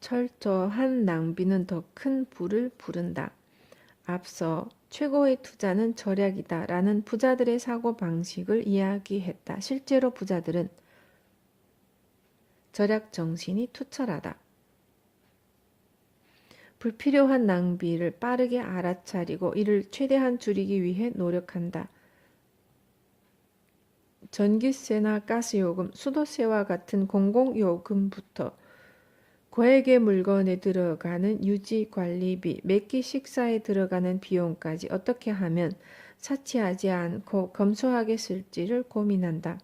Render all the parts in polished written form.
철저한 낭비는 더 큰 부를 부른다. 앞서 최고의 투자는 절약이다 라는 부자들의 사고방식을 이야기했다. 실제로 부자들은 절약 정신이 투철하다. 불필요한 낭비를 빠르게 알아차리고 이를 최대한 줄이기 위해 노력한다. 전기세나 가스요금, 수도세와 같은 공공요금부터 고액의 물건에 들어가는 유지관리비, 매끼 식사에 들어가는 비용까지 어떻게 하면 사치하지 않고 검소하게 쓸지를 고민한다.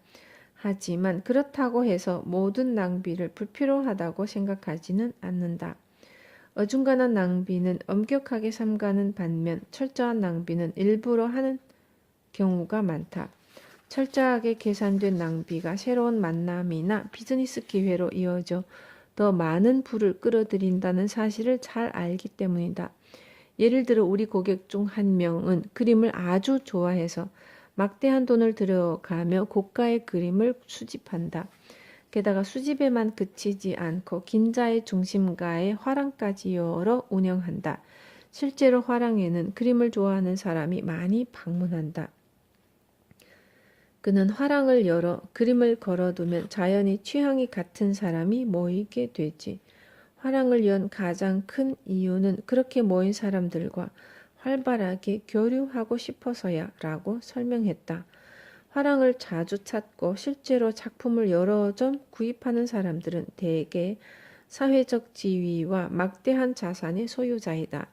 하지만 그렇다고 해서 모든 낭비를 불필요하다고 생각하지는 않는다. 어중간한 낭비는 엄격하게 삼가는 반면 철저한 낭비는 일부러 하는 경우가 많다. 철저하게 계산된 낭비가 새로운 만남이나 비즈니스 기회로 이어져 더 많은 부를 끌어들인다는 사실을 잘 알기 때문이다. 예를 들어 우리 고객 중 한 명은 그림을 아주 좋아해서 막대한 돈을 들여가며 고가의 그림을 수집한다. 게다가 수집에만 그치지 않고 긴자의 중심가에 화랑까지 열어 운영한다. 실제로 화랑에는 그림을 좋아하는 사람이 많이 방문한다. 그는 화랑을 열어 그림을 걸어두면 자연히 취향이 같은 사람이 모이게 되지. 화랑을 연 가장 큰 이유는 그렇게 모인 사람들과 활발하게 교류하고 싶어서야 라고 설명했다. 화랑을 자주 찾고 실제로 작품을 여러 점 구입하는 사람들은 대개 사회적 지위와 막대한 자산의 소유자이다.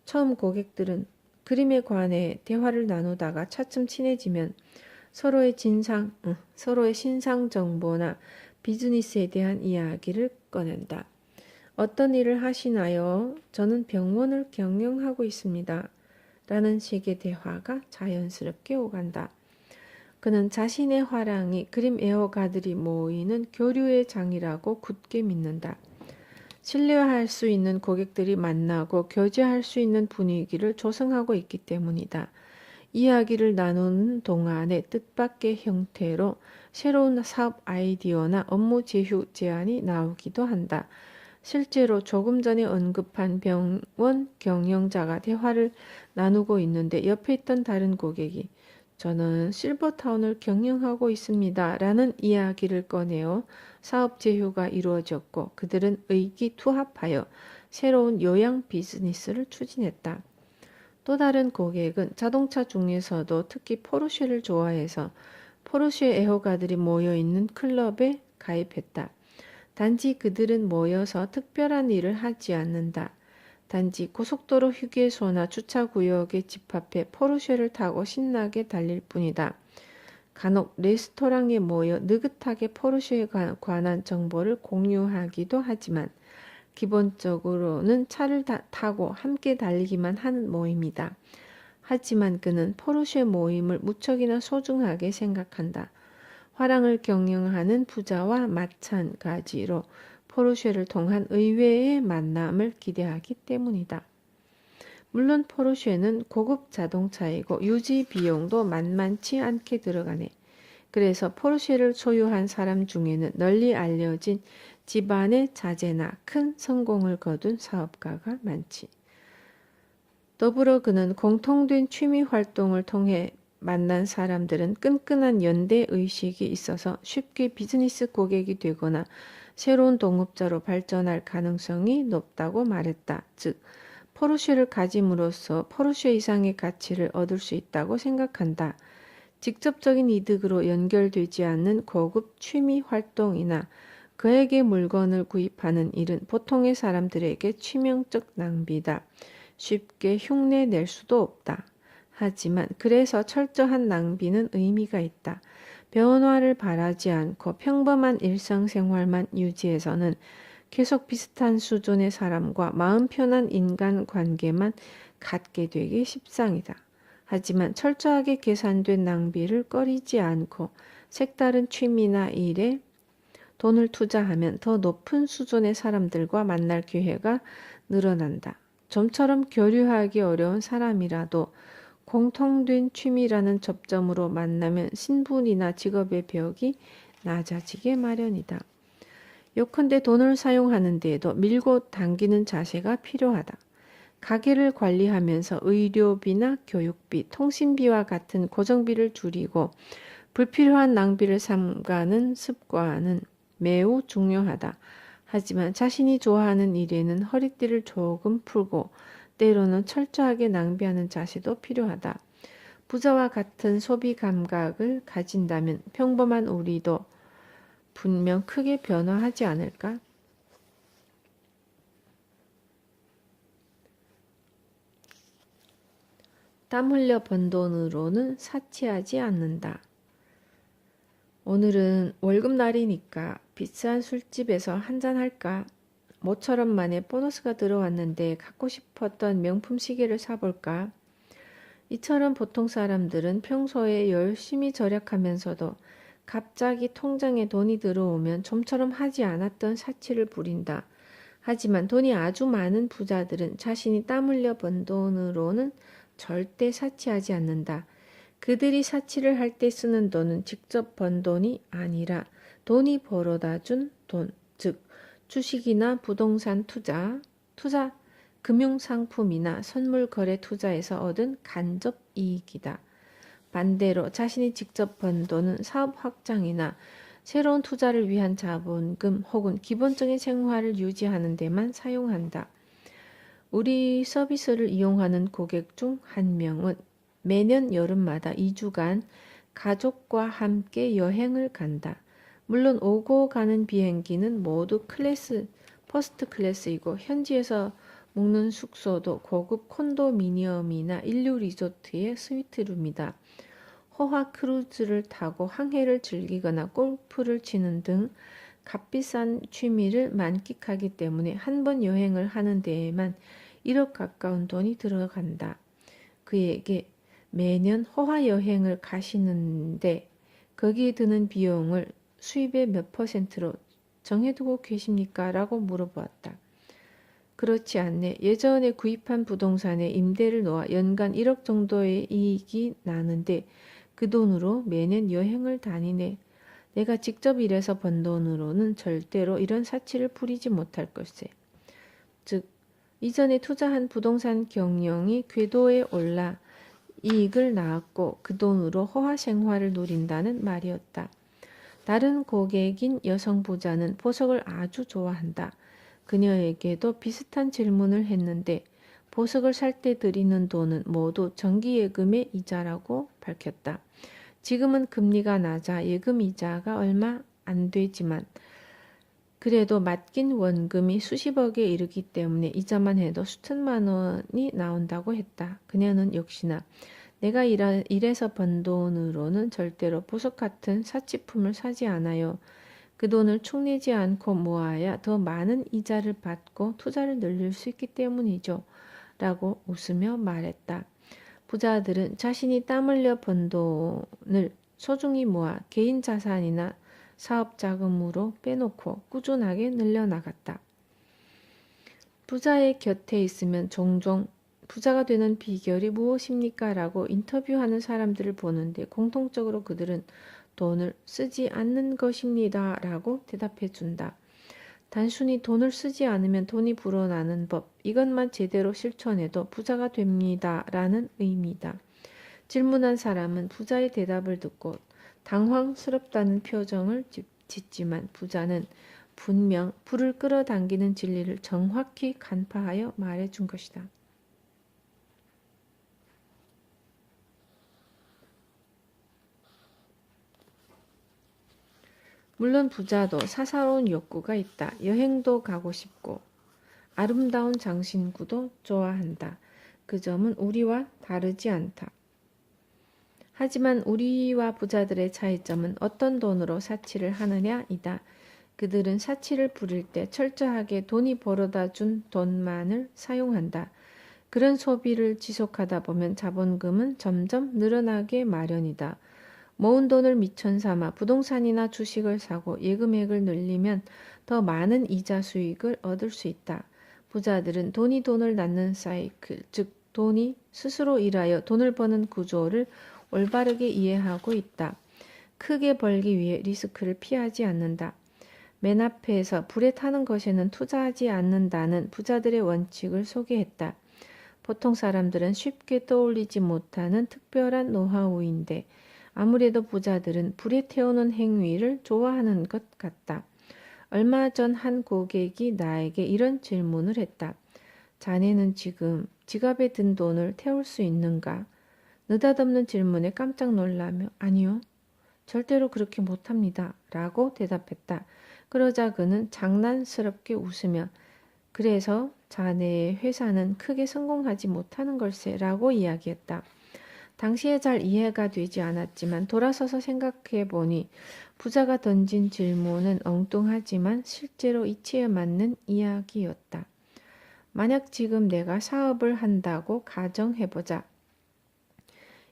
처음 고객들은 그림에 관해 대화를 나누다가 차츰 친해지면 서로의 신상 정보나 비즈니스에 대한 이야기를 꺼낸다. 어떤 일을 하시나요? 저는 병원을 경영하고 있습니다. 라는 식의 대화가 자연스럽게 오간다. 그는 자신의 화랑이 그림 애호가들이 모이는 교류의 장이라고 굳게 믿는다. 신뢰할 수 있는 고객들이 만나고 교제할 수 있는 분위기를 조성하고 있기 때문이다. 이야기를 나누는 동안에 뜻밖의 형태로 새로운 사업 아이디어나 업무 제휴 제안이 나오기도 한다. 실제로 조금 전에 언급한 병원 경영자가 대화를 나누고 있는데 옆에 있던 다른 고객이 저는 실버타운을 경영하고 있습니다. 라는 이야기를 꺼내어 사업 제휴가 이루어졌고 그들은 의기투합하여 새로운 요양 비즈니스를 추진했다. 또 다른 고객은 자동차 중에서도 특히 포르쉐를 좋아해서 포르쉐 애호가들이 모여있는 클럽에 가입했다. 단지 그들은 모여서 특별한 일을 하지 않는다. 단지 고속도로 휴게소나 주차구역에 집합해 포르쉐를 타고 신나게 달릴 뿐이다. 간혹 레스토랑에 모여 느긋하게 포르쉐에 관한 정보를 공유하기도 하지만 기본적으로는 차를 타고 함께 달리기만 하는 모임이다. 하지만 그는 포르쉐 모임을 무척이나 소중하게 생각한다. 화랑을 경영하는 부자와 마찬가지로 포르쉐를 통한 의외의 만남을 기대하기 때문이다. 물론 포르쉐는 고급 자동차이고 유지 비용도 만만치 않게 들어가네. 그래서 포르쉐를 소유한 사람 중에는 널리 알려진 집안의 자제나 큰 성공을 거둔 사업가가 많지. 더불어 그는 공통된 취미 활동을 통해 만난 사람들은 끈끈한 연대 의식이 있어서 쉽게 비즈니스 고객이 되거나 새로운 동업자로 발전할 가능성이 높다고 말했다. 즉, 포르쉐를 가짐으로써 포르쉐 이상의 가치를 얻을 수 있다고 생각한다. 직접적인 이득으로 연결되지 않는 고급 취미 활동이나 그에게 물건을 구입하는 일은 보통의 사람들에게 치명적 낭비다. 쉽게 흉내 낼 수도 없다. 하지만 그래서 철저한 낭비는 의미가 있다. 변화를 바라지 않고 평범한 일상생활만 유지해서는 계속 비슷한 수준의 사람과 마음 편한 인간관계만 갖게 되기 십상이다. 하지만 철저하게 계산된 낭비를 꺼리지 않고 색다른 취미나 일에 돈을 투자하면 더 높은 수준의 사람들과 만날 기회가 늘어난다. 좀처럼 교류하기 어려운 사람이라도 공통된 취미라는 접점으로 만나면 신분이나 직업의 벽이 낮아지게 마련이다. 요컨대 돈을 사용하는 데에도 밀고 당기는 자세가 필요하다. 가게를 관리하면서 의료비나 교육비, 통신비와 같은 고정비를 줄이고 불필요한 낭비를 삼가는 습관은 매우 중요하다. 하지만 자신이 좋아하는 일에는 허리띠를 조금 풀고 때로는 철저하게 낭비하는 자세도 필요하다. 부자와 같은 소비 감각을 가진다면 평범한 우리도 분명 크게 변화하지 않을까? 땀 흘려 번 돈으로는 사치하지 않는다. 오늘은 월급날이니까 비싼 술집에서 한잔 할까? 모처럼 만에 보너스가 들어왔는데 갖고 싶었던 명품 시계를 사볼까? 이처럼 보통 사람들은 평소에 열심히 절약하면서도 갑자기 통장에 돈이 들어오면 좀처럼 하지 않았던 사치를 부린다. 하지만 돈이 아주 많은 부자들은 자신이 땀 흘려 번 돈으로는 절대 사치하지 않는다. 그들이 사치를 할 때 쓰는 돈은 직접 번 돈이 아니라 돈이 벌어다 준 돈, 즉 주식이나 부동산 투자, 금융상품이나 선물 거래 투자에서 얻은 간접 이익이다. 반대로 자신이 직접 번 돈은 사업 확장이나 새로운 투자를 위한 자본금 혹은 기본적인 생활을 유지하는 데만 사용한다. 우리 서비스를 이용하는 고객 중 한 명은 매년 여름마다 2주간 가족과 함께 여행을 간다. 물론 오고 가는 비행기는 모두 퍼스트 클래스이고 현지에서 묵는 숙소도 고급 콘도미니엄이나 인류 리조트의 스위트룸이다. 호화 크루즈를 타고 항해를 즐기거나 골프를 치는 등 값비싼 취미를 만끽하기 때문에 한 번 여행을 하는 데에만 1억 가까운 돈이 들어간다. 그에게 매년 호화 여행을 가시는데 거기에 드는 비용을 수입의 몇 %로 정해두고 계십니까? 라고 물어보았다. 그렇지 않네. 예전에 구입한 부동산에 임대를 놓아 연간 1억 정도의 이익이 나는데 그 돈으로 매년 여행을 다니네. 내가 직접 일해서 번 돈으로는 절대로 이런 사치를 부리지 못할 걸세. 즉, 이전에 투자한 부동산 경영이 궤도에 올라 이익을 낳았고 그 돈으로 호화 생활을 누린다는 말이었다. 다른 고객인 여성 부자는 보석을 아주 좋아한다. 그녀에게도 비슷한 질문을 했는데 보석을 살 때 들이는 돈은 모두 정기예금의 이자라고 밝혔다. 지금은 금리가 낮아 예금 이자가 얼마 안 되지만 그래도 맡긴 원금이 수십억에 이르기 때문에 이자만 해도 수천만 원이 나온다고 했다. 그녀는 역시나 내가 일해서 번 돈으로는 절대로 보석 같은 사치품을 사지 않아요. 그 돈을 축내지 않고 모아야 더 많은 이자를 받고 투자를 늘릴 수 있기 때문이죠. 라고 웃으며 말했다. 부자들은 자신이 땀 흘려 번 돈을 소중히 모아 개인 자산이나 사업 자금으로 빼놓고 꾸준하게 늘려나갔다. 부자의 곁에 있으면 종종 부자가 되는 비결이 무엇입니까? 라고 인터뷰하는 사람들을 보는데 공통적으로 그들은 돈을 쓰지 않는 것입니다. 라고 대답해 준다. 단순히 돈을 쓰지 않으면 돈이 불어나는 법, 이것만 제대로 실천해도 부자가 됩니다. 라는 의미다. 질문한 사람은 부자의 대답을 듣고 당황스럽다는 표정을 짓지만 부자는 분명 불을 끌어당기는 진리를 정확히 간파하여 말해준 것이다. 물론 부자도 사사로운 욕구가 있다. 여행도 가고 싶고 아름다운 장신구도 좋아한다. 그 점은 우리와 다르지 않다. 하지만 우리와 부자들의 차이점은 어떤 돈으로 사치를 하느냐이다. 그들은 사치를 부릴 때 철저하게 돈이 벌어다 준 돈만을 사용한다. 그런 소비를 지속하다 보면 자본금은 점점 늘어나게 마련이다. 모은 돈을 미천 삼아 부동산이나 주식을 사고 예금액을 늘리면 더 많은 이자 수익을 얻을 수 있다. 부자들은 돈이 돈을 낳는 사이클, 즉 돈이 스스로 일하여 돈을 버는 구조를 올바르게 이해하고 있다. 크게 벌기 위해 리스크를 피하지 않는다. 맨 앞에서 불에 타는 것에는 투자하지 않는다는 부자들의 원칙을 소개했다. 보통 사람들은 쉽게 떠올리지 못하는 특별한 노하우인데 아무래도 부자들은 불에 태우는 행위를 좋아하는 것 같다. 얼마 전 한 고객이 나에게 이런 질문을 했다. 자네는 지금 지갑에 든 돈을 태울 수 있는가? 느닷없는 질문에 깜짝 놀라며 아니요. 절대로 그렇게 못합니다. 라고 대답했다. 그러자 그는 장난스럽게 웃으며 그래서 자네의 회사는 크게 성공하지 못하는 걸세 라고 이야기했다. 당시에 잘 이해가 되지 않았지만 돌아서서 생각해 보니 부자가 던진 질문은 엉뚱하지만 실제로 이치에 맞는 이야기였다. 만약 지금 내가 사업을 한다고 가정해보자.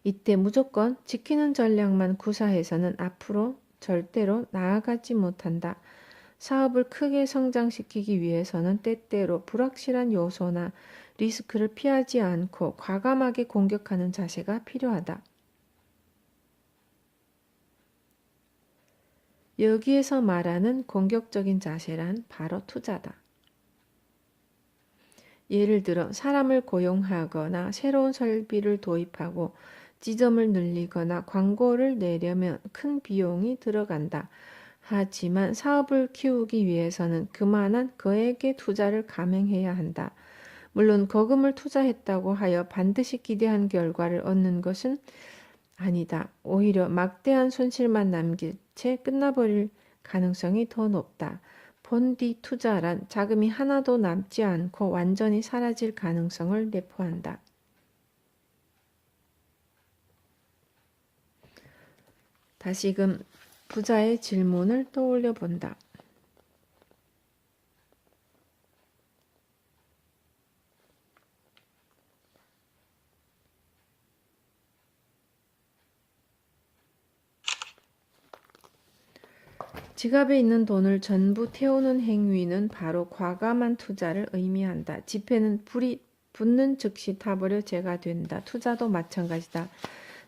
이때 무조건 지키는 전략만 구사해서는 앞으로 절대로 나아가지 못한다. 사업을 크게 성장시키기 위해서는 때때로 불확실한 요소나 리스크를 피하지 않고 과감하게 공격하는 자세가 필요하다. 여기에서 말하는 공격적인 자세란 바로 투자다. 예를 들어 사람을 고용하거나 새로운 설비를 도입하고 지점을 늘리거나 광고를 내려면 큰 비용이 들어간다. 하지만 사업을 키우기 위해서는 그만한 거액의 투자를 감행해야 한다. 물론 거금을 투자했다고 하여 반드시 기대한 결과를 얻는 것은 아니다. 오히려 막대한 손실만 남길 채 끝나버릴 가능성이 더 높다. 본디 투자란 자금이 하나도 남지 않고 완전히 사라질 가능성을 내포한다. 다시금 부자의 질문을 떠올려 본다. 지갑에 있는 돈을 전부 태우는 행위는 바로 과감한 투자를 의미한다. 지폐는 불이 붙는 즉시 타버려 재가 된다. 투자도 마찬가지다.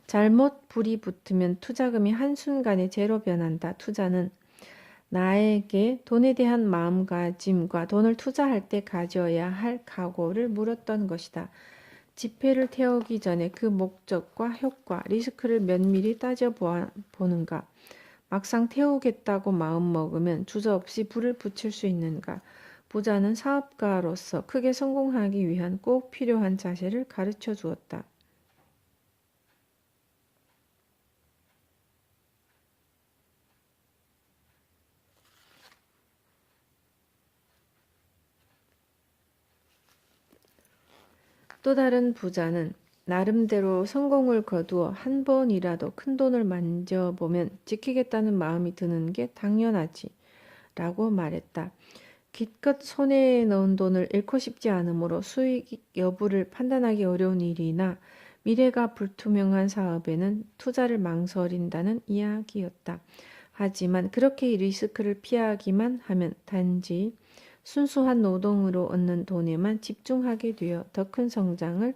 잘못 불이 붙으면 투자금이 한순간에 제로 변한다. 투자는 나에게 돈에 대한 마음가짐과 돈을 투자할 때 가져야 할 각오를 물었던 것이다. 지폐를 태우기 전에 그 목적과 효과, 리스크를 면밀히 따져보는가? 막상 태우겠다고 마음먹으면 주저없이 불을 붙일 수 있는가? 부자는 사업가로서 크게 성공하기 위한 꼭 필요한 자세를 가르쳐 주었다. 또 다른 부자는 나름대로 성공을 거두어 한 번이라도 큰 돈을 만져보면 지키겠다는 마음이 드는 게 당연하지 라고 말했다. 기껏 손에 넣은 돈을 잃고 싶지 않으므로 수익 여부를 판단하기 어려운 일이나 미래가 불투명한 사업에는 투자를 망설인다는 이야기였다. 하지만 그렇게 리스크를 피하기만 하면 단지 순수한 노동으로 얻는 돈에만 집중하게 되어 더 큰 성장을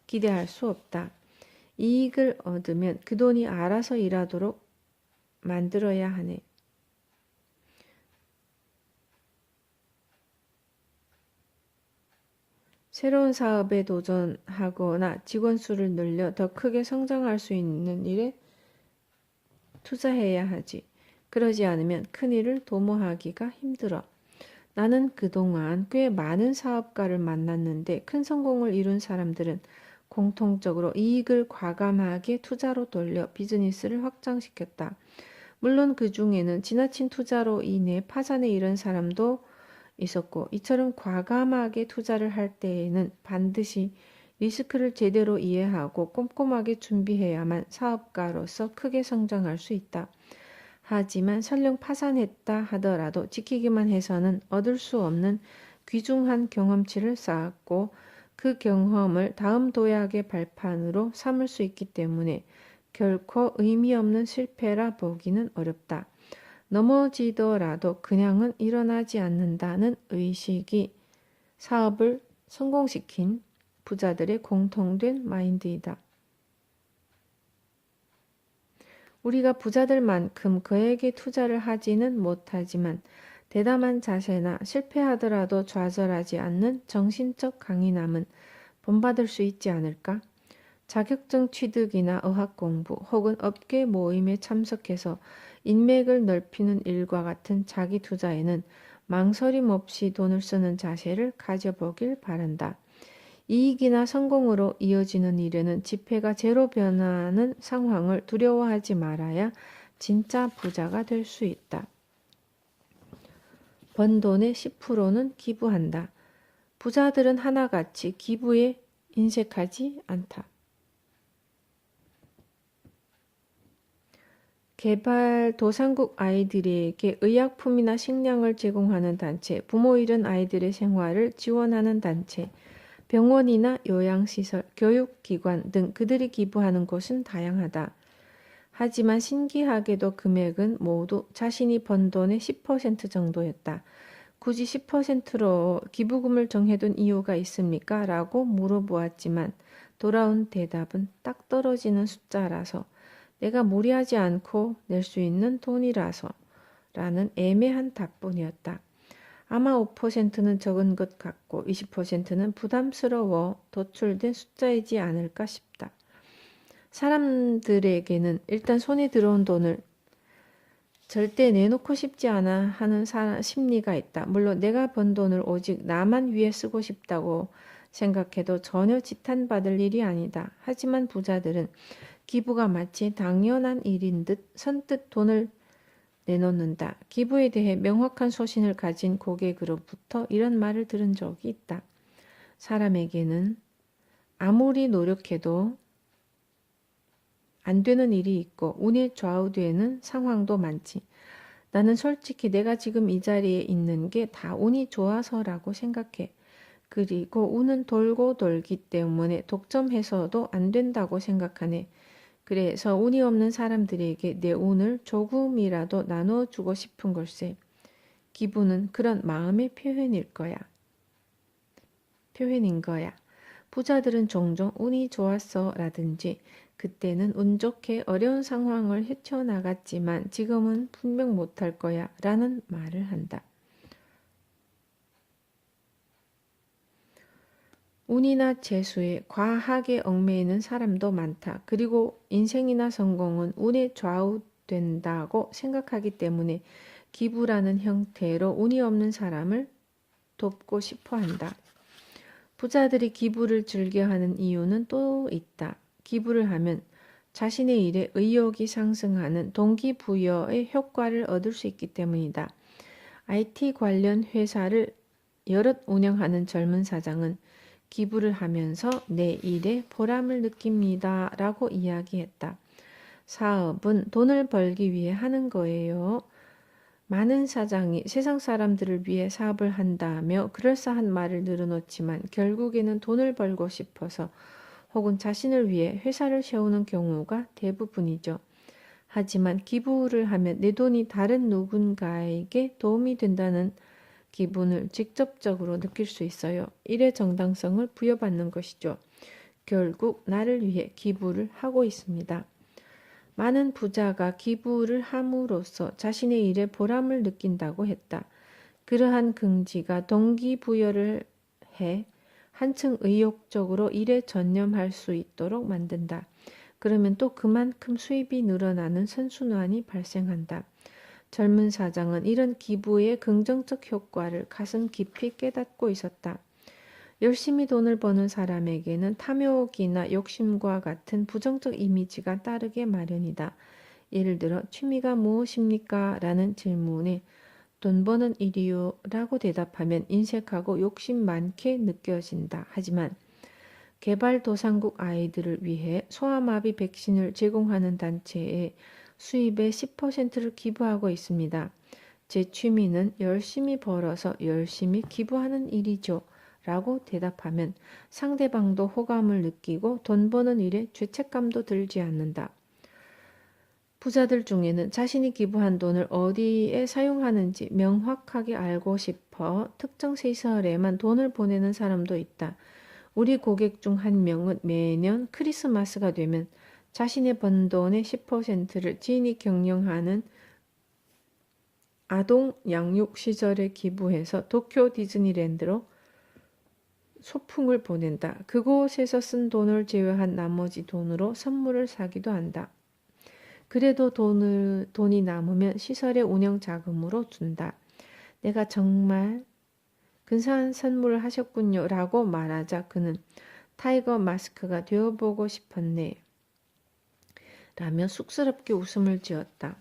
기대할 수 없다. 이익을 얻으면 그 돈이 알아서 일하도록 만들어야 하네. 새로운 사업에 도전하거나 직원 수를 늘려 더 크게 성장할 수 있는 일에 투자해야 하지. 그러지 않으면 큰 일을 도모하기가 힘들어. 나는 그동안 꽤 많은 사업가를 만났는데 큰 성공을 이룬 사람들은 공통적으로 이익을 과감하게 투자로 돌려 비즈니스를 확장시켰다. 물론 그 중에는 지나친 투자로 인해 파산에 이른 사람도 있었고 이처럼 과감하게 투자를 할 때에는 반드시 리스크를 제대로 이해하고 꼼꼼하게 준비해야만 사업가로서 크게 성장할 수 있다. 하지만 설령 파산했다 하더라도 지키기만 해서는 얻을 수 없는 귀중한 경험치를 쌓았고 그 경험을 다음 도약의 발판으로 삼을 수 있기 때문에 결코 의미 없는 실패라 보기는 어렵다. 넘어지더라도 그냥은 일어나지 않는다는 의식이 사업을 성공시킨 부자들의 공통된 마인드이다. 우리가 부자들만큼 그에게 투자를 하지는 못하지만 대담한 자세나 실패하더라도 좌절하지 않는 정신적 강인함은 본받을 수 있지 않을까? 자격증 취득이나 의학 공부 혹은 업계 모임에 참석해서 인맥을 넓히는 일과 같은 자기 투자에는 망설임 없이 돈을 쓰는 자세를 가져보길 바란다. 이익이나 성공으로 이어지는 일에는 지폐가 제로 변하는 상황을 두려워하지 말아야 진짜 부자가 될 수 있다. 번 돈의 10%는 기부한다. 부자들은 하나같이 기부에 인색하지 않다. 개발도상국 아이들에게 의약품이나 식량을 제공하는 단체, 부모 잃은 아이들의 생활을 지원하는 단체, 병원이나 요양시설, 교육기관 등 그들이 기부하는 곳은 다양하다. 하지만 신기하게도 금액은 모두 자신이 번 돈의 10% 정도였다. 굳이 10%로 기부금을 정해둔 이유가 있습니까? 라고 물어보았지만 돌아온 대답은 딱 떨어지는 숫자라서, 내가 무리하지 않고 낼 수 있는 돈이라서 라는 애매한 답뿐이었다. 아마 5%는 적은 것 같고 20%는 부담스러워 도출된 숫자이지 않을까 싶다. 사람들에게는 일단 손에 들어온 돈을 절대 내놓고 싶지 않아 하는 심리가 있다. 물론 내가 번 돈을 오직 나만 위해 쓰고 싶다고 생각해도 전혀 지탄받을 일이 아니다. 하지만 부자들은 기부가 마치 당연한 일인 듯 선뜻 돈을 내놓는다. 기부에 대해 명확한 소신을 가진 고객으로부터 이런 말을 들은 적이 있다. 사람에게는 아무리 노력해도 안 되는 일이 있고 운에 좌우되는 상황도 많지. 나는 솔직히 내가 지금 이 자리에 있는 게 다 운이 좋아서라고 생각해. 그리고 운은 돌고 돌기 때문에 독점해서도 안 된다고 생각하네. 그래서 운이 없는 사람들에게 내 운을 조금이라도 나눠주고 싶은 걸세. 기부는 그런 마음의 표현인 거야. 부자들은 종종 운이 좋았어 라든지 그때는 운 좋게 어려운 상황을 헤쳐나갔지만 지금은 분명 못할 거야 라는 말을 한다. 운이나 재수에 과하게 얽매이는 사람도 많다. 그리고 인생이나 성공은 운에 좌우된다고 생각하기 때문에 기부라는 형태로 운이 없는 사람을 돕고 싶어 한다. 부자들이 기부를 즐겨하는 이유는 또 있다. 기부를 하면 자신의 일에 의욕이 상승하는 동기부여의 효과를 얻을 수 있기 때문이다. IT 관련 회사를 여럿 운영하는 젊은 사장은 기부를 하면서 내 일에 보람을 느낍니다. 라고 이야기했다. 사업은 돈을 벌기 위해 하는 거예요. 많은 사장이 세상 사람들을 위해 사업을 한다며 그럴싸한 말을 늘어놓지만 결국에는 돈을 벌고 싶어서 혹은 자신을 위해 회사를 세우는 경우가 대부분이죠. 하지만 기부를 하면 내 돈이 다른 누군가에게 도움이 된다는 기분을 직접적으로 느낄 수 있어요. 일의 정당성을 부여받는 것이죠. 결국 나를 위해 기부를 하고 있습니다. 많은 부자가 기부를 함으로써 자신의 일에 보람을 느낀다고 했다. 그러한 긍지가 동기부여를 해 한층 의욕적으로 일에 전념할 수 있도록 만든다. 그러면 또 그만큼 수입이 늘어나는 선순환이 발생한다. 젊은 사장은 이런 기부의 긍정적 효과를 가슴 깊이 깨닫고 있었다. 열심히 돈을 버는 사람에게는 탐욕이나 욕심과 같은 부정적 이미지가 따르게 마련이다. 예를 들어 취미가 무엇입니까? 라는 질문에 돈 버는 일이요 라고 대답하면 인색하고 욕심 많게 느껴진다. 하지만 개발도상국 아이들을 위해 소아마비 백신을 제공하는 단체에 수입의 10%를 기부하고 있습니다. 제 취미는 열심히 벌어서 열심히 기부하는 일이죠. 라고 대답하면 상대방도 호감을 느끼고 돈 버는 일에 죄책감도 들지 않는다. 부자들 중에는 자신이 기부한 돈을 어디에 사용하는지 명확하게 알고 싶어 특정 시설에만 돈을 보내는 사람도 있다. 우리 고객 중 한 명은 매년 크리스마스가 되면 자신의 번 돈의 10%를 지인이 경영하는 아동 양육 시절에 기부해서 도쿄 디즈니랜드로 소풍을 보낸다. 그곳에서 쓴 돈을 제외한 나머지 돈으로 선물을 사기도 한다. 그래도 돈이 남으면 시설의 운영 자금으로 준다. 내가 정말 근사한 선물을 하셨군요 라고 말하자 그는 타이거 마스크가 되어보고 싶었네 라며 쑥스럽게 웃음을 지었다.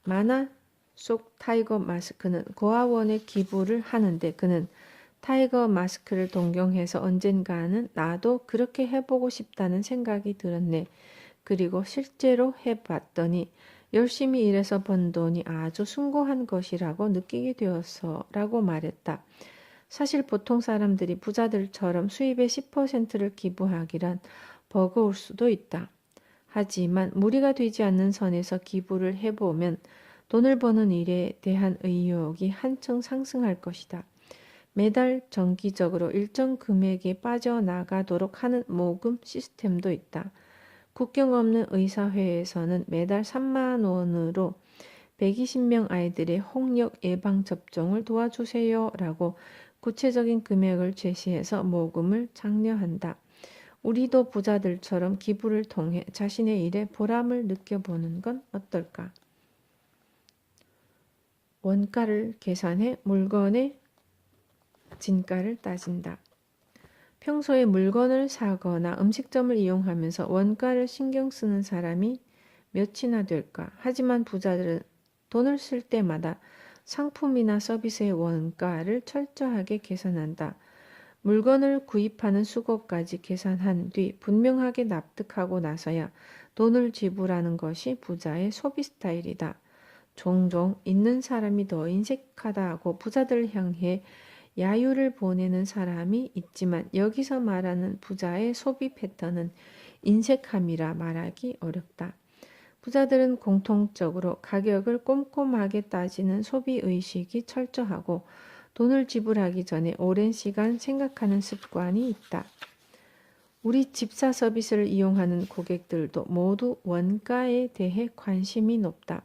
만화 속 타이거 마스크는 고아원에 기부를 하는데 그는 타이거 마스크를 동경해서 언젠가는 나도 그렇게 해보고 싶다는 생각이 들었네. 그리고 실제로 해봤더니 열심히 일해서 번 돈이 아주 숭고한 것이라고 느끼게 되었어 라고 말했다. 사실 보통 사람들이 부자들처럼 수입의 10%를 기부하기란 버거울 수도 있다. 하지만 무리가 되지 않는 선에서 기부를 해보면 돈을 버는 일에 대한 의욕이 한층 상승할 것이다. 매달 정기적으로 일정 금액이 빠져나가도록 하는 모금 시스템도 있다. 국경 없는 의사회에서는 매달 3만 원으로 120명 아이들의 홍역 예방 접종을 도와주세요 라고 구체적인 금액을 제시해서 모금을 장려한다. 우리도 부자들처럼 기부를 통해 자신의 일에 보람을 느껴보는 건 어떨까? 원가를 계산해 물건의 진가를 따진다. 평소에 물건을 사거나 음식점을 이용하면서 원가를 신경 쓰는 사람이 몇이나 될까? 하지만 부자들은 돈을 쓸 때마다 상품이나 서비스의 원가를 철저하게 계산한다. 물건을 구입하는 수고까지 계산한 뒤 분명하게 납득하고 나서야 돈을 지불하는 것이 부자의 소비 스타일이다. 종종 있는 사람이 더 인색하다고 부자들을 향해 야유를 보내는 사람이 있지만 여기서 말하는 부자의 소비 패턴은 인색함이라 말하기 어렵다. 부자들은 공통적으로 가격을 꼼꼼하게 따지는 소비의식이 철저하고 돈을 지불하기 전에 오랜 시간 생각하는 습관이 있다. 우리 집사 서비스를 이용하는 고객들도 모두 원가에 대해 관심이 높다.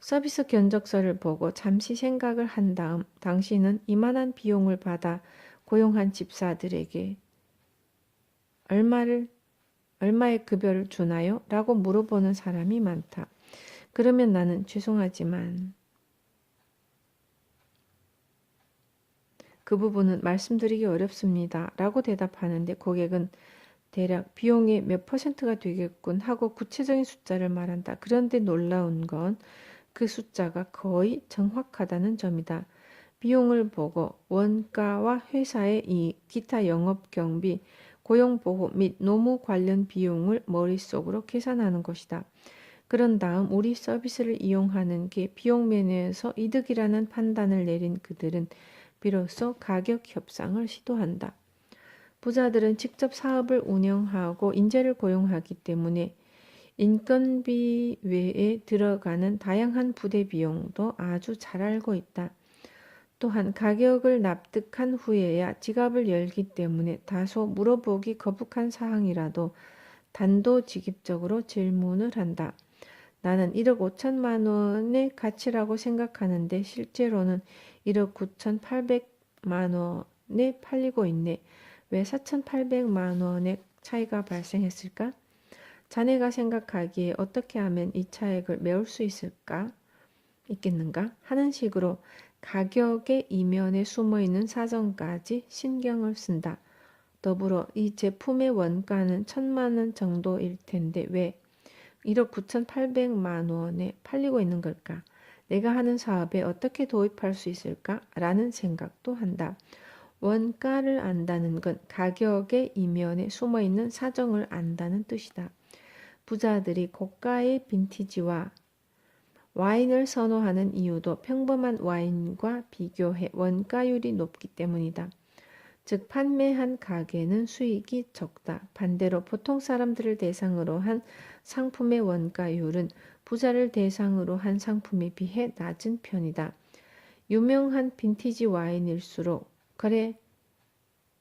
서비스 견적서를 보고 잠시 생각을 한 다음 당신은 이만한 비용을 받아 고용한 집사들에게 얼마의 급여를 주나요? 라고 물어보는 사람이 많다. 그러면 나는 죄송하지만 그 부분은 말씀드리기 어렵습니다. 라고 대답하는데 고객은 대략 비용의 몇 %가 되겠군 하고 구체적인 숫자를 말한다. 그런데 놀라운 건 그 숫자가 거의 정확하다는 점이다. 비용을 보고 원가와 회사의 이익, 기타 영업 경비, 고용보호 및 노무 관련 비용을 머릿속으로 계산하는 것이다. 그런 다음 우리 서비스를 이용하는 게 비용 면에서 이득이라는 판단을 내린 그들은 비로소 가격 협상을 시도한다. 부자들은 직접 사업을 운영하고 인재를 고용하기 때문에 인건비 외에 들어가는 다양한 부대 비용도 아주 잘 알고 있다. 또한 가격을 납득한 후에야 지갑을 열기 때문에 다소 물어보기 거북한 사항이라도 단도직입적으로 질문을 한다. 나는 1억 5천만 원의 가치라고 생각하는데 실제로는 1억 9,800만 원에 팔리고 있네. 왜 4,800만 원의 차이가 발생했을까? 자네가 생각하기에 어떻게 하면 이 차액을 메울 수 있겠는가? 하는 식으로 가격의 이면에 숨어있는 사정까지 신경을 쓴다. 더불어 이 제품의 원가는 1,000만 원 정도일 텐데 왜 1억 9,800만 원에 팔리고 있는 걸까? 내가 하는 사업에 어떻게 도입할 수 있을까? 라는 생각도 한다. 원가를 안다는 건 가격의 이면에 숨어있는 사정을 안다는 뜻이다. 부자들이 고가의 빈티지와 와인을 선호하는 이유도 평범한 와인과 비교해 원가율이 높기 때문이다. 즉 판매한 가게는 수익이 적다. 반대로 보통 사람들을 대상으로 한 상품의 원가율은 부자를 대상으로 한 상품에 비해 낮은 편이다. 유명한 빈티지 와인일수록 거래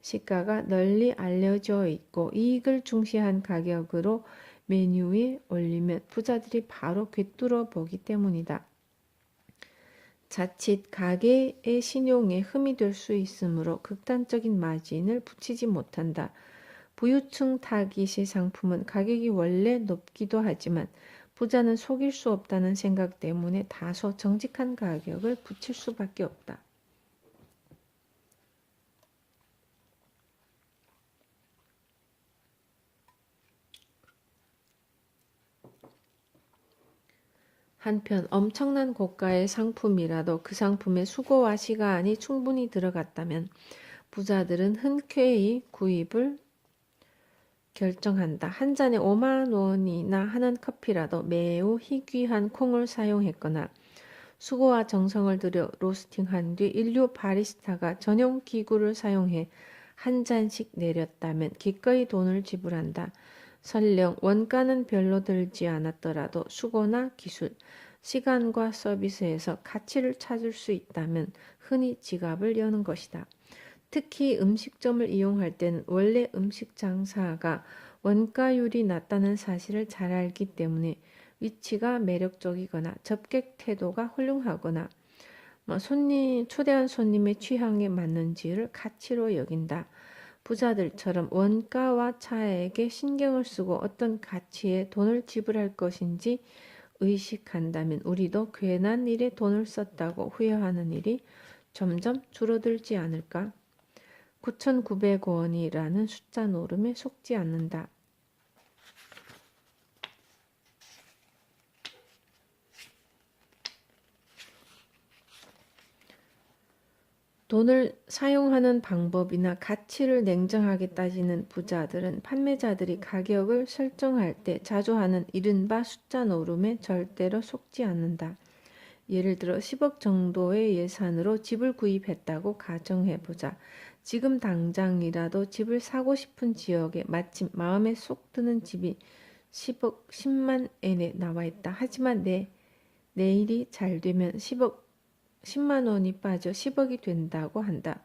시가가 널리 알려져 있고 이익을 중시한 가격으로 메뉴에 올리면 부자들이 바로 꿰뚫어 보기 때문이다. 자칫 가게의 신용에 흠이 될 수 있으므로 극단적인 마진을 붙이지 못한다. 부유층 타깃의 상품은 가격이 원래 높기도 하지만 부자는 속일 수 없다는 생각 때문에 다소 정직한 가격을 붙일 수밖에 없다. 한편 엄청난 고가의 상품이라도 그 상품에 수고와 시간이 충분히 들어갔다면 부자들은 흔쾌히 구입을 결정한다. 한 잔에 5만 원이나 하는 커피라도 매우 희귀한 콩을 사용했거나 수고와 정성을 들여 로스팅한 뒤 인류 바리스타가 전용 기구를 사용해 한 잔씩 내렸다면 기꺼이 돈을 지불한다. 설령 원가는 별로 들지 않았더라도 수고나 기술, 시간과 서비스에서 가치를 찾을 수 있다면 흔히 지갑을 여는 것이다. 특히 음식점을 이용할 때는 원래 음식 장사가 원가율이 낮다는 사실을 잘 알기 때문에 위치가 매력적이거나 접객 태도가 훌륭하거나 초대한 손님의 취향에 맞는지를 가치로 여긴다. 부자들처럼 원가와 차액에 신경을 쓰고 어떤 가치에 돈을 지불할 것인지 의식한다면 우리도 괜한 일에 돈을 썼다고 후회하는 일이 점점 줄어들지 않을까? 9,900원이라는 숫자 노름에 속지 않는다. 돈을 사용하는 방법이나 가치를 냉정하게 따지는 부자들은 판매자들이 가격을 설정할 때 자주 하는 이른바 숫자 노름에 절대로 속지 않는다. 예를 들어 10억 정도의 예산으로 집을 구입했다고 가정해보자. 지금 당장이라도 집을 사고 싶은 지역에 마침 마음에 쏙 드는 집이 10만 엔에 나와 있다. 하지만 내일이 잘 되면 10만 원이 빠져 10억이 된다고 한다.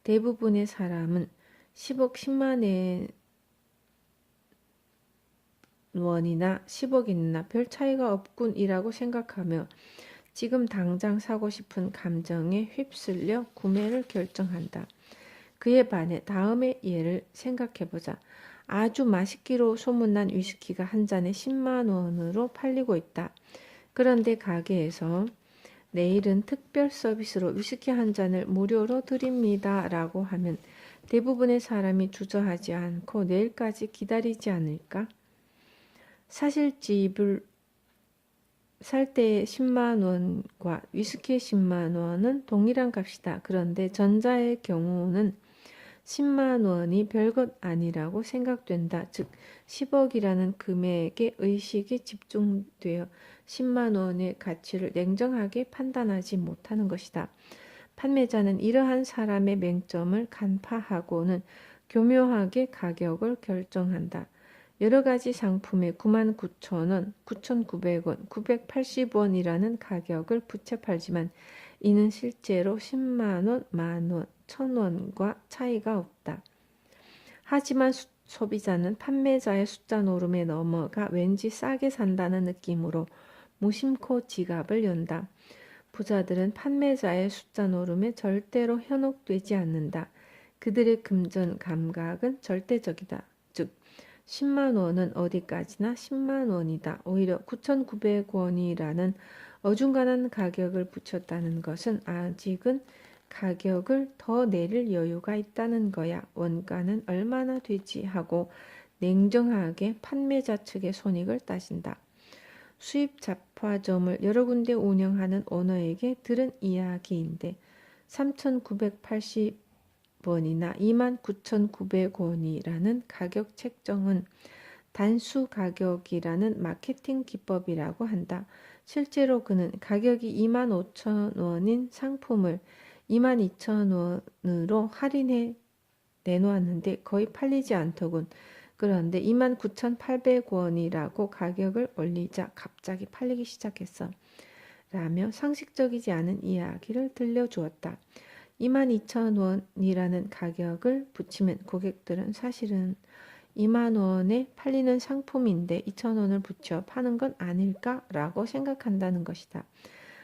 대부분의 사람은 10억 10만 원이나 10억이나 별 차이가 없군이라고 생각하며 지금 당장 사고 싶은 감정에 휩쓸려 구매를 결정한다. 그에 반해 다음의 예를 생각해보자. 아주 맛있기로 소문난 위스키가 한 잔에 10만 원으로 팔리고 있다. 그런데 가게에서 내일은 특별 서비스로 위스키 한 잔을 무료로 드립니다. 라고 하면 대부분의 사람이 주저하지 않고 내일까지 기다리지 않을까? 사실 집을 살 때의 10만 원과 위스키의 10만 원은 동일한 값이다. 그런데 전자의 경우는 10만 원이 별것 아니라고 생각된다. 즉 10억이라는 금액에 의식이 집중되어 10만 원의 가치를 냉정하게 판단하지 못하는 것이다. 판매자는 이러한 사람의 맹점을 간파하고는 교묘하게 가격을 결정한다. 여러 가지 상품에 99,000원, 9,900원, 980원이라는 가격을 붙여 팔지만 이는 실제로 10만원, 만원, 1,000원과 차이가 없다. 하지만 소비자는 판매자의 숫자 노름에 넘어가 왠지 싸게 산다는 느낌으로 무심코 지갑을 연다. 부자들은 판매자의 숫자 노름에 절대로 현혹되지 않는다. 그들의 금전 감각은 절대적이다. 즉 10만 원은 어디까지나 10만 원이다. 오히려 9,900원이라는 어중간한 가격을 붙였다는 것은 아직은 가격을 더 내릴 여유가 있다는 거야. 원가는 얼마나 되지 하고 냉정하게 판매자 측의 손익을 따진다. 수입 잡화점을 여러 군데 운영하는 오너에게 들은 이야기인데 3,980원이나 29,900원이라는 가격 책정은 단수 가격이라는 마케팅 기법이라고 한다. 실제로 그는 가격이 25,000원인 상품을 22,000원으로 할인해 내놓았는데 거의 팔리지 않더군. 그런데 29,800원이라고 가격을 올리자 갑자기 팔리기 시작했어. 라며 상식적이지 않은 이야기를 들려주었다. 22,000원이라는 가격을 붙이면 고객들은 사실은 2만 원에 팔리는 상품인데 2,000원을 붙여 파는 건 아닐까라고 생각한다는 것이다.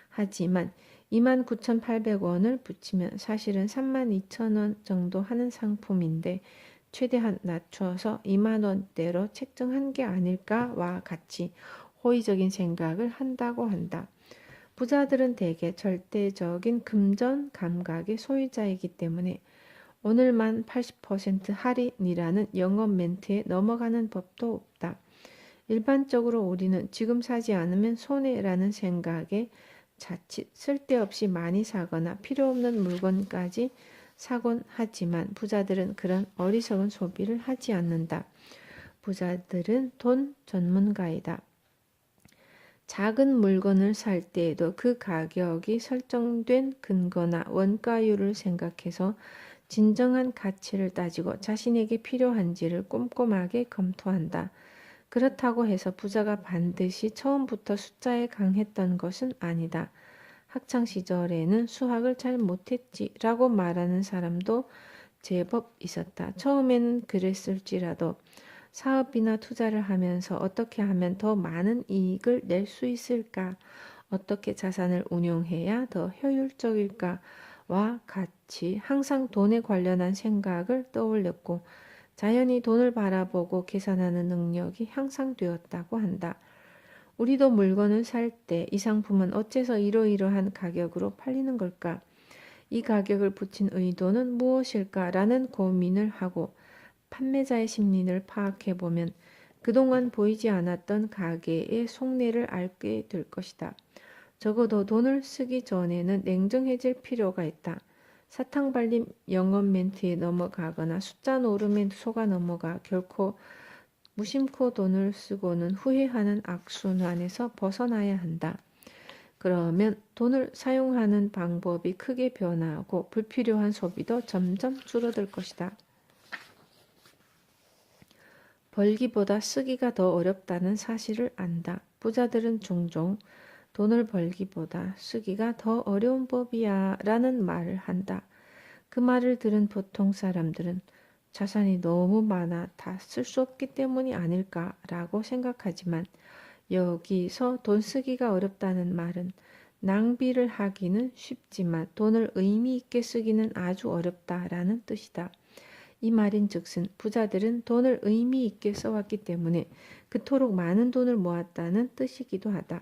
하지만 29,800원을 붙이면 사실은 32,000원 정도 하는 상품인데 최대한 낮춰서 2만원대로 책정한 게 아닐까와 같이 호의적인 생각을 한다고 한다. 부자들은 대개 절대적인 금전 감각의 소유자이기 때문에 오늘만 80% 할인이라는 영업 멘트에 넘어가는 법도 없다. 일반적으로 우리는 지금 사지 않으면 손해라는 생각에 자칫 쓸데없이 많이 사거나 필요 없는 물건까지 사곤 하지만 부자들은 그런 어리석은 소비를 하지 않는다. 부자들은 돈 전문가이다. 작은 물건을 살 때에도 그 가격이 설정된 근거나 원가율을 생각해서 진정한 가치를 따지고 자신에게 필요한지를 꼼꼼하게 검토한다. 그렇다고 해서 부자가 반드시 처음부터 숫자에 강했던 것은 아니다. 학창시절에는 수학을 잘 못했지라고 말하는 사람도 제법 있었다. 처음에는 그랬을지라도 사업이나 투자를 하면서 어떻게 하면 더 많은 이익을 낼 수 있을까? 어떻게 자산을 운용해야 더 효율적일까와 같이 항상 돈에 관련한 생각을 떠올렸고 자연히 돈을 바라보고 계산하는 능력이 향상되었다고 한다. 우리도 물건을 살 때 이 상품은 어째서 이러이러한 가격으로 팔리는 걸까? 이 가격을 붙인 의도는 무엇일까라는 고민을 하고 판매자의 심리를 파악해보면 그동안 보이지 않았던 가게의 속내를 알게 될 것이다. 적어도 돈을 쓰기 전에는 냉정해질 필요가 있다. 사탕 발림 영업 멘트에 넘어가거나 숫자 노름에 속아 넘어가 결코 무심코 돈을 쓰고는 후회하는 악순환에서 벗어나야 한다. 그러면 돈을 사용하는 방법이 크게 변하고 불필요한 소비도 점점 줄어들 것이다. 벌기보다 쓰기가 더 어렵다는 사실을 안다. 부자들은 종종 돈을 벌기보다 쓰기가 더 어려운 법이야 라는 말을 한다. 그 말을 들은 보통 사람들은 자산이 너무 많아 다 쓸 수 없기 때문이 아닐까라고 생각하지만 여기서 돈 쓰기가 어렵다는 말은 낭비를 하기는 쉽지만 돈을 의미 있게 쓰기는 아주 어렵다라는 뜻이다. 이 말인즉슨 부자들은 돈을 의미 있게 써왔기 때문에 그토록 많은 돈을 모았다는 뜻이기도 하다.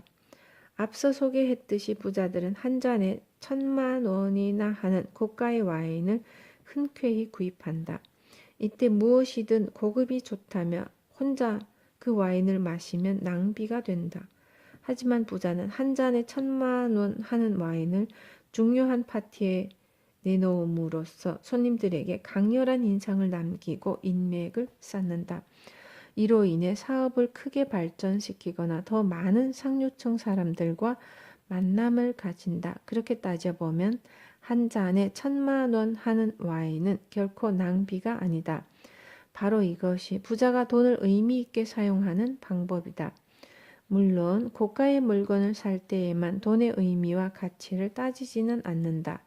앞서 소개했듯이 부자들은 한 잔에 1,000만 원이나 하는 고가의 와인을 흔쾌히 구입한다. 이때 무엇이든 고급이 좋다며 혼자 그 와인을 마시면 낭비가 된다. 하지만 부자는 한 잔에 1,000만 원 하는 와인을 중요한 파티에 내놓음으로써 손님들에게 강렬한 인상을 남기고 인맥을 쌓는다. 이로 인해 사업을 크게 발전시키거나 더 많은 상류층 사람들과 만남을 가진다. 그렇게 따져보면 한 잔에 1,000만 원 하는 와인은 결코 낭비가 아니다. 바로 이것이 부자가 돈을 의미 있게 사용하는 방법이다. 물론 고가의 물건을 살 때에만 돈의 의미와 가치를 따지지는 않는다.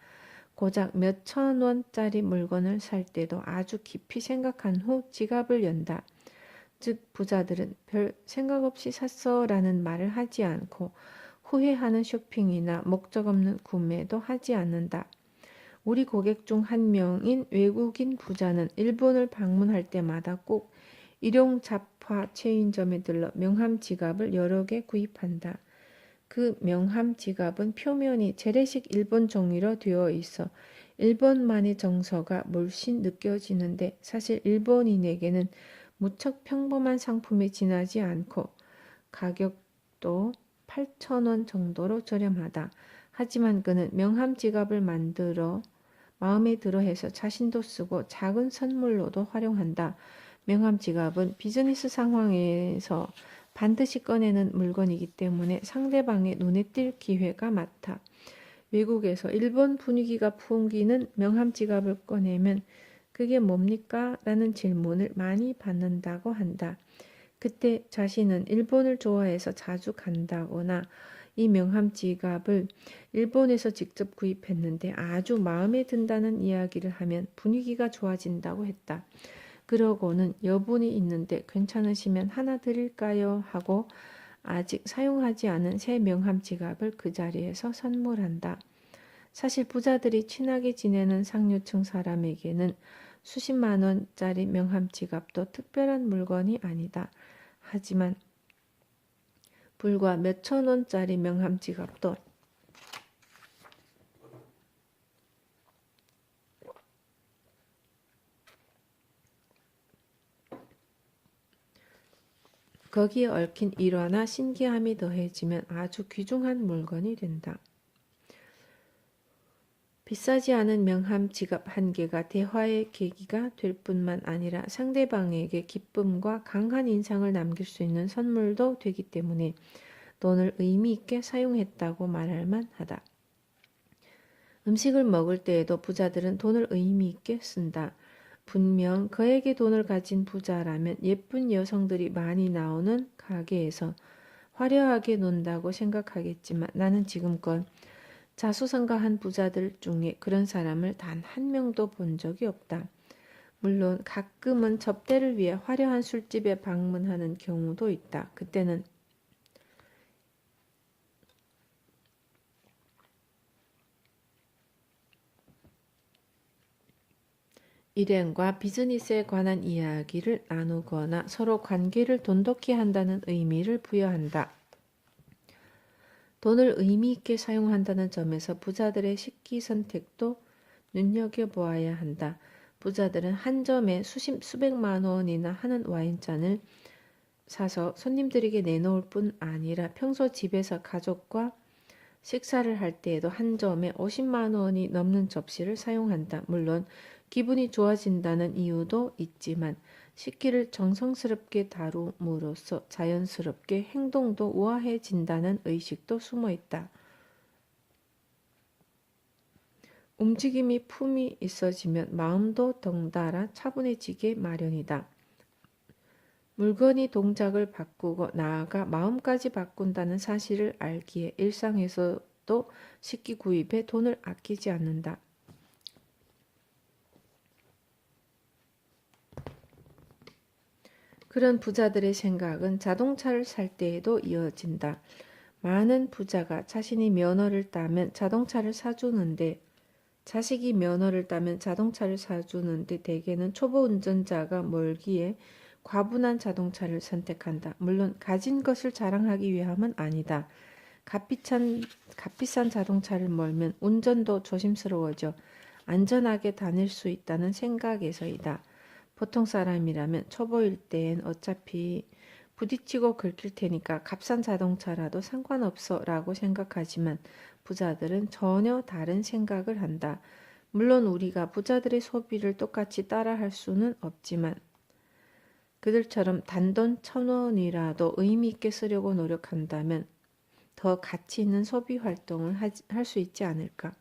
고작 몇천 원짜리 물건을 살 때도 아주 깊이 생각한 후 지갑을 연다. 즉 부자들은 별 생각 없이 샀어라는 말을 하지 않고 후회하는 쇼핑이나 목적 없는 구매도 하지 않는다. 우리 고객 중 한 명인 외국인 부자는 일본을 방문할 때마다 꼭 일용 잡화 체인점에 들러 명함 지갑을 여러 개 구입한다. 그 명함 지갑은 표면이 재래식 일본 종이로 되어 있어 일본만의 정서가 물씬 느껴지는데 사실 일본인에게는 무척 평범한 상품에 지나지 않고 가격도 8,000원 정도로 저렴하다. 하지만 그는 명함 지갑을 만들어 마음에 들어 해서 자신도 쓰고 작은 선물로도 활용한다. 명함 지갑은 비즈니스 상황에서 반드시 꺼내는 물건이기 때문에 상대방의 눈에 띌 기회가 많다. 외국에서 일본 분위기가 풍기는 명함 지갑을 꺼내면 그게 뭡니까? 라는 질문을 많이 받는다고 한다. 그때 자신은 일본을 좋아해서 자주 간다거나 이 명함 지갑을 일본에서 직접 구입했는데 아주 마음에 든다는 이야기를 하면 분위기가 좋아진다고 했다. 그러고는 여분이 있는데 괜찮으시면 하나 드릴까요? 하고 아직 사용하지 않은 새 명함 지갑을 그 자리에서 선물한다. 사실 부자들이 친하게 지내는 상류층 사람에게는 수십만 원짜리 명함 지갑도 특별한 물건이 아니다. 하지만 불과 몇천 원짜리 명함 지갑도 거기에 얽힌 일화나 신기함이 더해지면 아주 귀중한 물건이 된다. 비싸지 않은 명함 지갑 한 개가 대화의 계기가 될 뿐만 아니라 상대방에게 기쁨과 강한 인상을 남길 수 있는 선물도 되기 때문에 돈을 의미 있게 사용했다고 말할 만하다. 음식을 먹을 때에도 부자들은 돈을 의미 있게 쓴다. 분명 그에게 돈을 가진 부자라면 예쁜 여성들이 많이 나오는 가게에서 화려하게 논다고 생각하겠지만 나는 지금껏 자수성가한 부자들 중에 그런 사람을 단 한 명도 본 적이 없다. 물론 가끔은 접대를 위해 화려한 술집에 방문하는 경우도 있다. 그때는 일행과 비즈니스에 관한 이야기를 나누거나 서로 관계를 돈독히 한다는 의미를 부여한다. 돈을 의미 있게 사용한다는 점에서 부자들의 식기 선택도 눈여겨보아야 한다. 부자들은 한 점에 수백만 원이나 하는 와인잔을 사서 손님들에게 내놓을 뿐 아니라 평소 집에서 가족과 식사를 할 때에도 한 점에 50만 원이 넘는 접시를 사용한다. 물론 기분이 좋아진다는 이유도 있지만 식기를 정성스럽게 다룸으로써 자연스럽게 행동도 우아해진다는 의식도 숨어 있다. 움직임이 품이 있어지면 마음도 덩달아 차분해지게 마련이다. 물건이 동작을 바꾸고 나아가 마음까지 바꾼다는 사실을 알기에 일상에서도 식기 구입에 돈을 아끼지 않는다. 그런 부자들의 생각은 자동차를 살 때에도 이어진다. 많은 부자가 자신이 면허를 따면 자동차를 사주는데 자식이 면허를 따면 자동차를 사주는데 대개는 초보 운전자가 멀기에 과분한 자동차를 선택한다. 물론 가진 것을 자랑하기 위함은 아니다. 값비싼 자동차를 몰면 운전도 조심스러워져 안전하게 다닐 수 있다는 생각에서이다. 보통 사람이라면 초보일 땐 어차피 부딪히고 긁힐 테니까 값싼 자동차라도 상관없어 라고 생각하지만 부자들은 전혀 다른 생각을 한다. 물론 우리가 부자들의 소비를 똑같이 따라할 수는 없지만 그들처럼 단돈 1,000원이라도 의미 있게 쓰려고 노력한다면 더 가치 있는 소비 활동을 할 수 있지 않을까.